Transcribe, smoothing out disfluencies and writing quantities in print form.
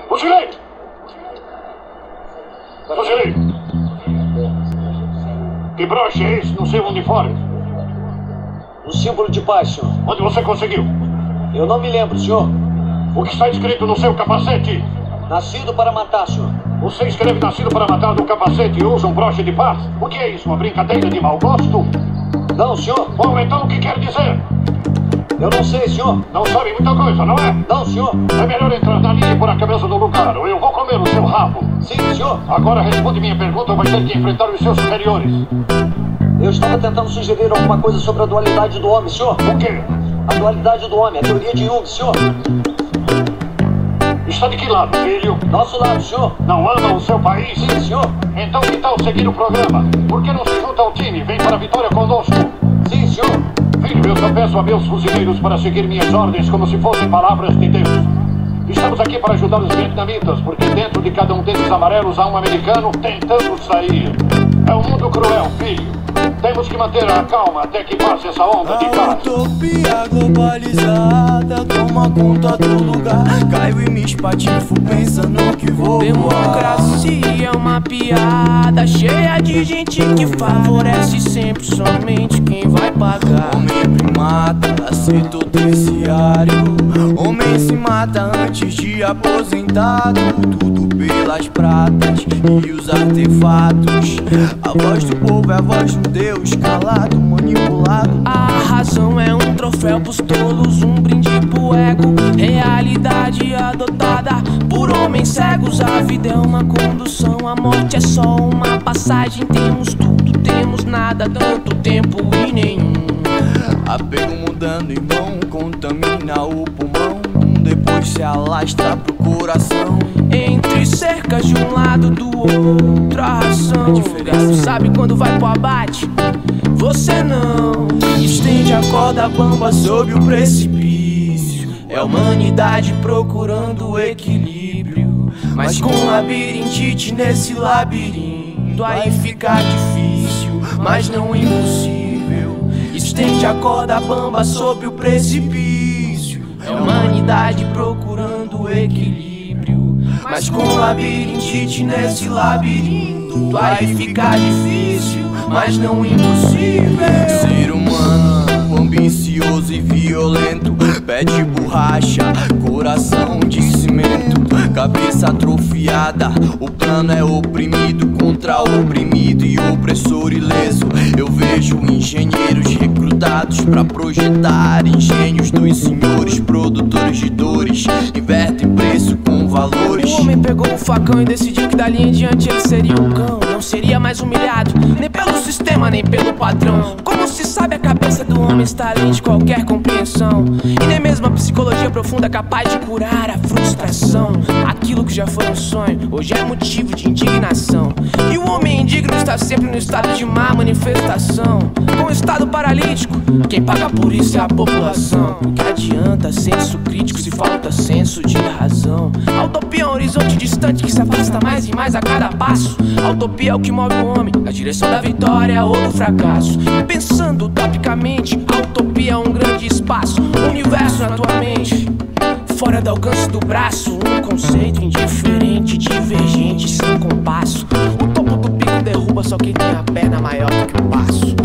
Fuzileiro! Fuzileiro! Que broche é esse no seu uniforme? Um símbolo de paz, senhor. Onde você conseguiu? Eu não me lembro, senhor. O que está escrito no seu capacete? Nascido para matar, senhor. Você escreve nascido para matar no capacete e usa um broche de paz? O que é isso? Uma brincadeira de mau gosto? Não, senhor. Bom, então o que quer dizer? Eu não sei, senhor. Não sabe muita coisa, não é? Não, senhor. É melhor entrar na linha e pôr a cabeça no lugar, ou eu vou comer o seu rabo. Sim, senhor. Agora responde minha pergunta ou vai ter que enfrentar os seus superiores. Eu estava tentando sugerir alguma coisa sobre a dualidade do homem, senhor. O quê? A dualidade do homem, a teoria de Jung, senhor. Está de que lado, filho? Nosso lado, senhor. Não ama o seu país? Sim, senhor. Então que tal seguir o programa? Por que não se junta ao time? Vem para a vitória conosco. Sim, senhor. Filho, eu só peço a meus fuzileiros para seguir minhas ordens como se fossem palavras de Deus. Estamos aqui para ajudar os vietnamitas, porque dentro de cada um desses amarelos há um americano tentando sair. É um mundo cruel, filho. Temos que manter a calma até que passe essa onda de paz. A utopia globalizada toma conta do lugar. Caio e me espatifo pensando que vou voar. Democracia é uma piada cheia de gente que favorece sempre somente quem vai pagar. Homem primata, setor terciário. Homem se mata antes de aposentado. Tudo pelas pratas e os artefatos. A voz do povo é a voz de um Deus calado, manipulado. A razão é um troféu pros tolos, um brinde pro ego. Realidade adotada por homens cegos. A vida é uma condução, a morte é só uma passagem. Temos tudo, temos nada, tanto tempo e nenhum. Apego mudando, irmão, contamina o pulmão. Depois se alastra pro coração. Entre cercas de um lado do outro, a ração. O gato sabe quando vai pro abate, você não. Estende a corda bamba sob o precipício. É a humanidade procurando o equilíbrio, mas com labirintite nesse labirinto. Aí fica difícil, mas não impossível. Estende a corda bamba sob o precipício. É a humanidade procurando o equilíbrio, mas com labirintite nesse labirinto. Aí fica difícil, mas não impossível. Ser humano, ambicioso e violento, pé de borracha, coração de cimento, cabeça atrofiada. O plano é oprimido contra o oprimido e opressor ileso. Eu vejo engenheiros recrutados pra projetar engenhos dos senhores produtores de dores. Invertem preço com valores. O homem pegou um facão e decidiu que dali em diante ele seria um cão. Não seria mais humilhado, nem pelo sistema, nem pelo patrão. Como se sabe, a cabeça do homem está além de qualquer compreensão. E nem mesmo a psicologia profunda é capaz de curar a frustração. Aquilo que já foi um sonho, hoje é motivo de indignação. E o homem indigno está sempre no estado de má manifestação. Com o estado paralítico, quem paga por isso é a população. O que adianta senso crítico se falta senso de razão? A utopia é um horizonte distante que se afasta mais e mais a cada passo. A utopia é o que move o homem na direção da vitória ou do fracasso. Pensando utopicamente, a utopia é um grande espaço, um universo na tua mente, fora do alcance do braço. Um conceito indiferente, divergente, sem compasso. O topo do pico derruba só quem tem a perna maior do que o passo.